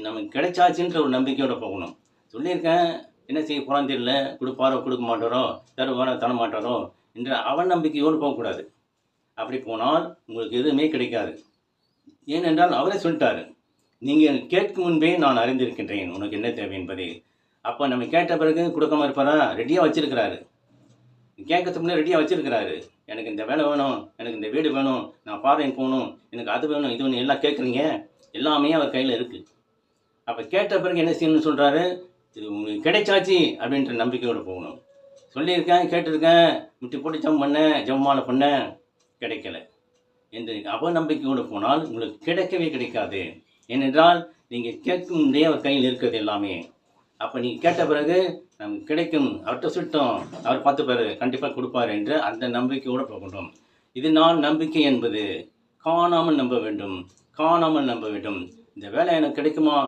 நமக்கு கிடைச்சாச்சுன்ற ஒரு நம்பிக்கையோட போகணும். சொல்லியிருக்கேன், என்ன செய்ய போறான்னு தெரியல. குடுப்பாரோ, குடுக்க மாட்டாரோ, தருவாரோ, தரமாட்டாரோ என்ற அவநம்பிக்கையோடு போகக்கூடாது. அப்படி போனால் உங்களுக்கு எதுவுமே கிடைக்காது. ஏனென்றால் அவரே சொல்லிட்டாரு. நீங்க கேட்கும் முன்பே நான் அறிந்திருக்கின்றேன். உனக்கு என்ன தேவை என்பதை. அப்ப நம்ம கேட்ட பிறகு குடுக்காம இருப்பாரா? ரெடியா வச்சிருக்கிறாரு. கேட்கறதுக்கு முன்னாடி ரெடியா வச்சிருக்கிறாரு. எனக்கு இந்த வேலை வேணும், எனக்கு இந்த வீடு வேணும், நான் ஃபாரின் போணும், எனக்கு அது வேணும், இது வேணும் எல்லாம் கேட்குறீங்க. எல்லாமே அவர் கையில இருக்கு. அப்ப கேட்ட பிறகு என்ன செய்யணும்னு சொல்றாரு? இது உங்களுக்கு கிடைச்சாச்சு அப்படின்ற நம்பிக்கையோட போகணும். சொல்லியிருக்கேன், கேட்டிருக்கேன், முட்டி போட்டு ஜெபம் பண்ணேன், ஜெபமாலை பண்ணேன், கிடைக்கல. என்று அவநம்பிக்கையோடு போனால் உங்களுக்கு கிடைக்கவே கிடைக்காது. ஏனென்றால் நீங்க கேட்கும் முன்னே அவர் கையில் இருக்கிறது எல்லாமே. அப்ப நீங்க கேட்ட பிறகு நமக்கு கிடைக்கும். அவர்ட்ட சொல்லிட்டோம். அவர் பார்த்துப்பாரு, கண்டிப்பா குடுப்பாரு என்ற அந்த நம்பிக்கையோட போகணும். இது நான் நம்பிக்கை என்பது காணாமல் நம்ப வேண்டும். காணாமல் நம்ப வேண்டும். இந்த வேலை எனக்கு கிடைக்குமா?